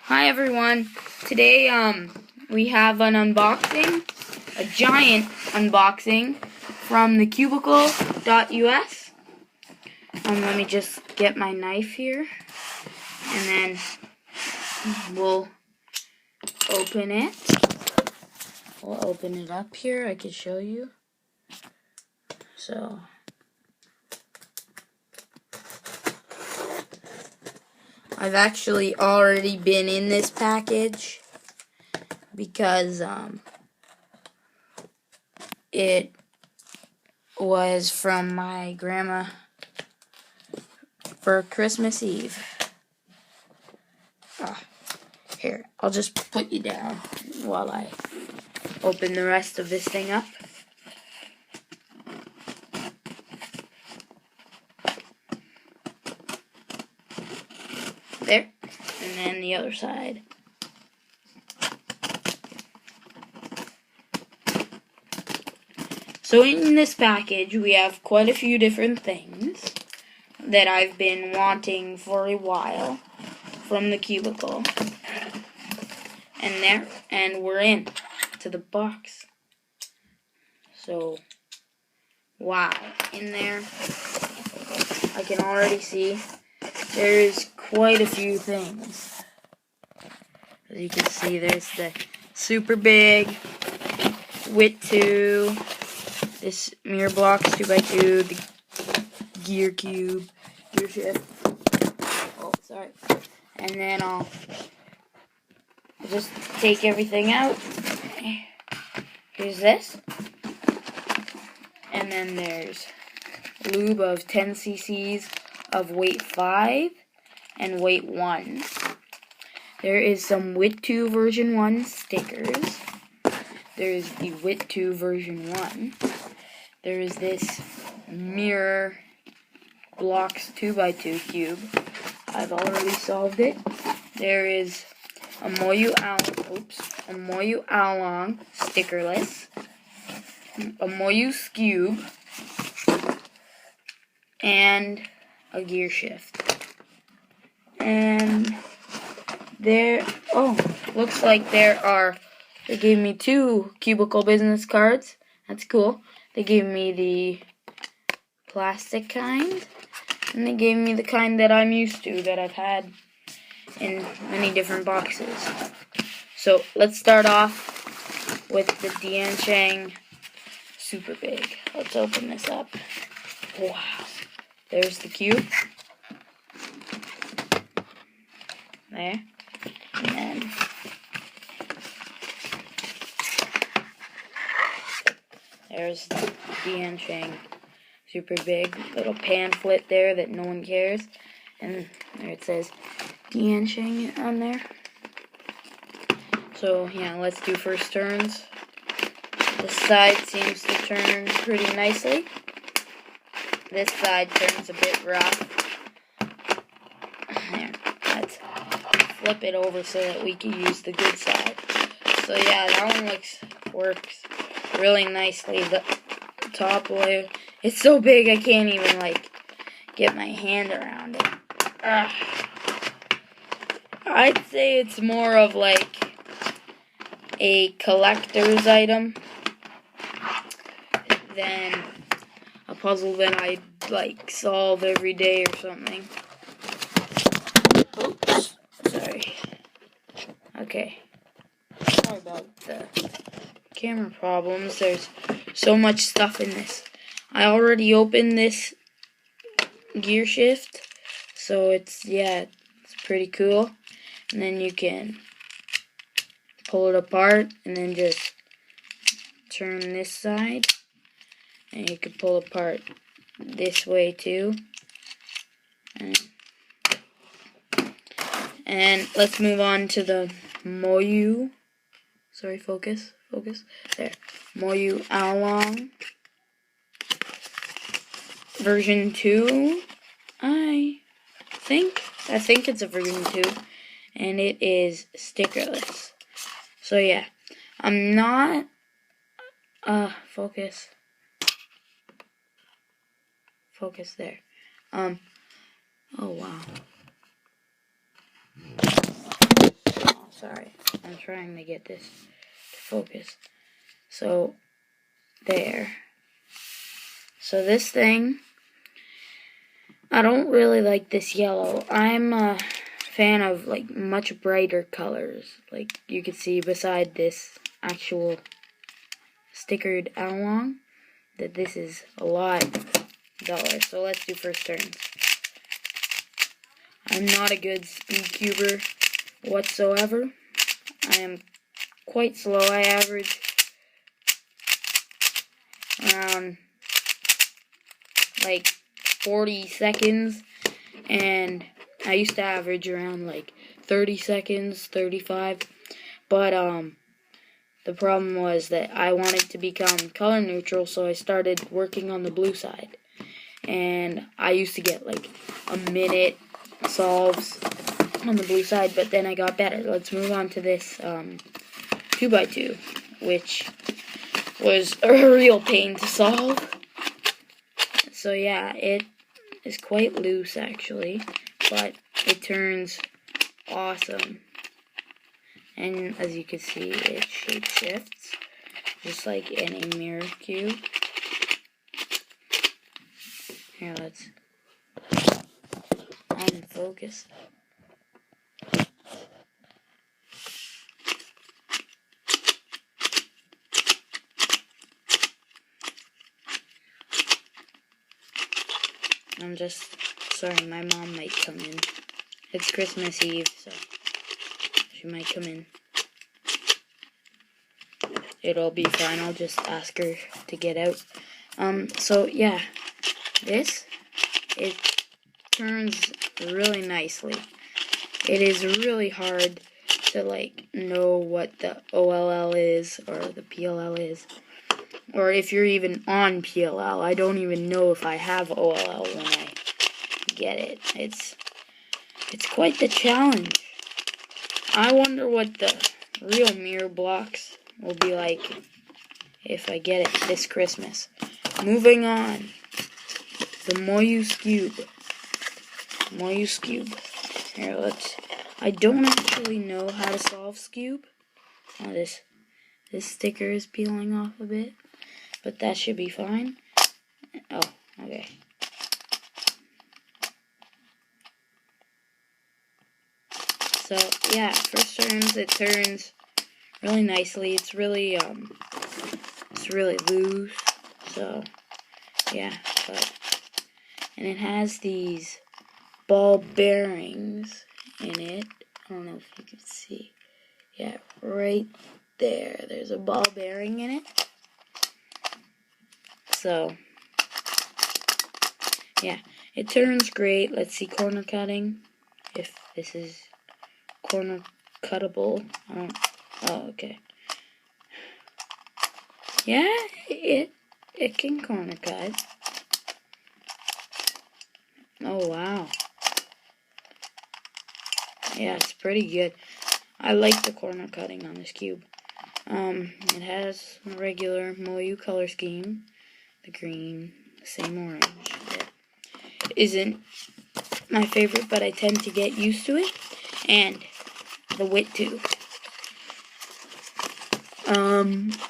Hi everyone. Today we have an unboxing, a giant unboxing from thecubicle.us. Let me just get my knife here and then we'll open it. We'll open it up here. I can show you. So I've actually already been in this package because it was from my grandma for Christmas Eve. Here, I'll just put you down while I open the rest of this thing up. There, and then the other side. So in this package, we have quite a few different things that I've been wanting for a while from the Cubicle. And we're in to the box. So, wow, in there, I can already see there's quite a few things. As you can see, there's the super big WIT 2, this mirror blocks 2x2, the gear cube, gear shift. Oh, sorry. And then I'll just take everything out. Here's this. And then there's lube of 10 cc's of weight 5 and weight 1. There is some WIT 2 version 1 stickers. There is the WIT 2 version 1. There is this mirror blocks 2x2 cube. I've already solved it. There is a Moyu Oolong stickerless, a Moyu Scube, and a gear shift. And there, looks like they gave me 2 Cubicle business cards. That's cool. They gave me the plastic kind, and they gave me the kind that I'm used to, that I've had in many different boxes. So let's start off with the Diansheng Super Big. Let's open this up. Wow. There's the cube. There. And then there's the Diansheng Super Big. Little pamphlet there that no one cares. And there it says Diansheng on there. So yeah, let's do first turns. This side seems to turn pretty nicely. This side turns a bit rough. There, let's flip it over so that we can use the good side. So yeah, that one works really nicely. The top layer, it's so big I can't even get my hand around it. I'd say it's more of a collector's item than a puzzle that I solve every day or something. Oops, sorry. Okay. Sorry about the camera problems. There's so much stuff in this. I already opened this gear shift, so it's pretty cool. And then you can pull it apart and then just turn this side, and you can pull apart this way too. And let's move on to the Moyu. Sorry, focus. There. Moyu Oolong version 2. I think it's a version 2. And it is stickerless. So yeah, I'm not focus there. Oh wow. Sorry, I'm trying to get this to focus. So, there. So this thing, I don't really like this yellow. I'm a fan of like much brighter colors. Like you can see beside this actual stickered along that this is a lot duller. So let's do first turns. I'm not a good speed cuber whatsoever. I am quite slow. I average around like 40 seconds, and I used to average around like 30 seconds, 35, but the problem was that I wanted to become color neutral, so I started working on the blue side, and I used to get like a minute solves on the blue side, but then I got better. Let's move on to this 2x2, which was a real pain to solve. So yeah, it is quite loose actually, but it turns awesome. And as you can see, it shape shifts just like any mirror cube. Here, let's unfocus. I'm just sorry, my mom might come in. It's Christmas Eve, so she might come in. It'll be fine. I'll just ask her to get out. So yeah, it turns really nicely. It is really hard to like know what the OLL is or the PLL is, or if you're even on PLL. I don't even know if I have OLL when I get it. It's quite the challenge. I wonder what the real mirror blocks will be like if I get it this Christmas. Moving on, the Moyus Cube. Moyus Cube. Here, I don't actually know how to solve Scube. Oh, this sticker is peeling off a bit, but that should be fine. Oh, okay. So yeah, first turns, it turns really nicely. It's really loose. So yeah, and it has these ball bearings in it. I don't know if you can see. Yeah, right there. There's a ball bearing in it. So yeah, it turns great. Let's see corner cutting. If this is corner cuttable. Oh, okay. Yeah, it can corner cut. Oh, wow. Yeah, it's pretty good. I like the corner cutting on this cube. It has a regular Moyu color scheme. The green, the same orange. It isn't my favorite, but I tend to get used to it. And the wit too.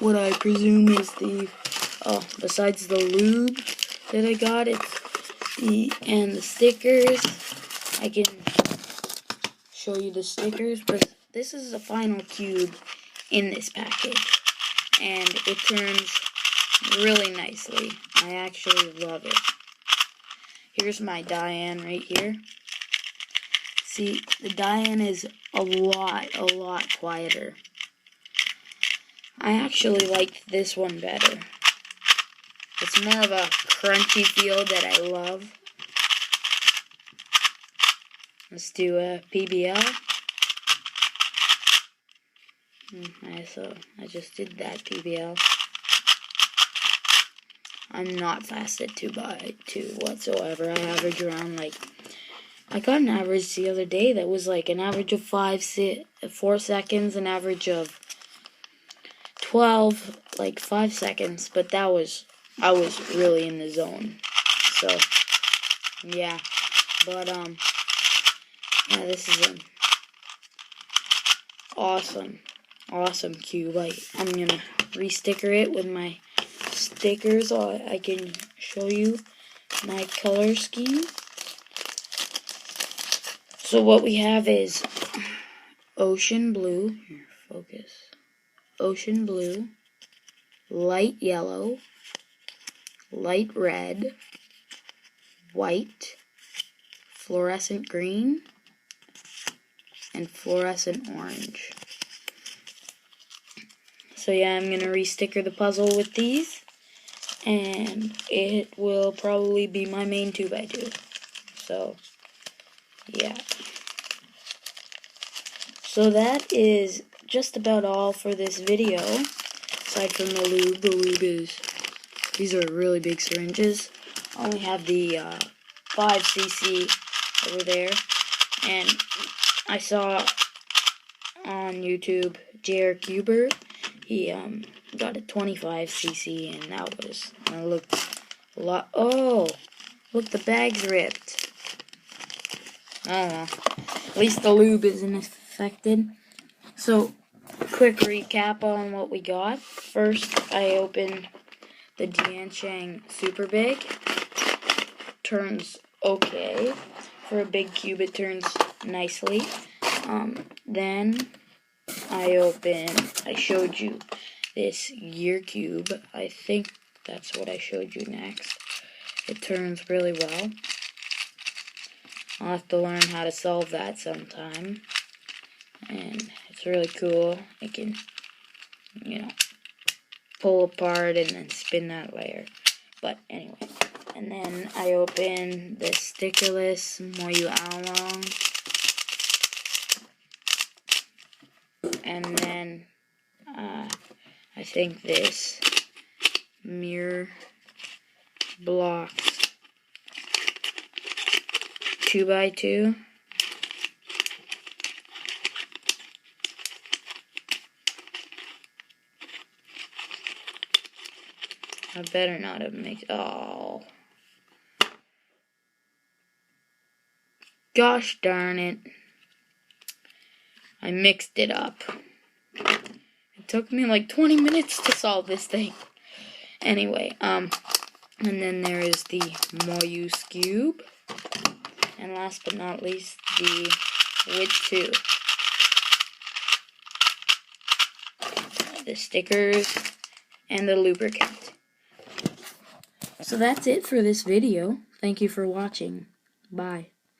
What I presume is besides the lube that I got, it's the stickers. I can show you the stickers, but this is the final cube in this package, and it turns really nicely. I actually love it. Here's my Diane right here. See, the Diane is a lot quieter. I actually like this one better. It's more of a crunchy feel that I love. Let's do a PBL. I just did that PBL. I'm not fast at 2x2 whatsoever. I average around I got an average the other day that was like an average of 4 seconds, an average of 12, 5 seconds, but I was really in the zone. So yeah, but yeah, this is awesome cube. I'm gonna re-sticker it with my stickers so I can show you my color scheme. So what we have is ocean blue, here, focus, ocean blue, light yellow, light red, white, fluorescent green, and fluorescent orange. So yeah, I'm going to re-sticker the puzzle with these, and it will probably be my main 2x2. So, yeah. So that is just about all for this video, aside from the lube. The lube is, these are really big syringes. I only have the 5cc over there, and I saw on YouTube JR Cuber, he got a 25cc, and that looked a lot. Oh, look, the bag's ripped. I don't know. At least the lube isn't affected. So, quick recap on what we got. First, I opened the Diansheng Super Big. Turns okay. For a big cube, it turns nicely. Then I showed you this gear cube. I think that's what I showed you next. It turns really well. I'll have to learn how to solve that sometime. And it's really cool. It can, pull apart and then spin that layer. But anyway. And then I open the stickerless Moyu Oolong. And then I think this mirror blocks 2x2. I better not have mixed. Oh. Gosh darn it. I mixed it up. It took me like 20 minutes to solve this thing. Anyway, and then there is the Moyu Cube. And last but not least, the WIT 2. The stickers and the lubricant. So that's it for this video. Thank you for watching. Bye.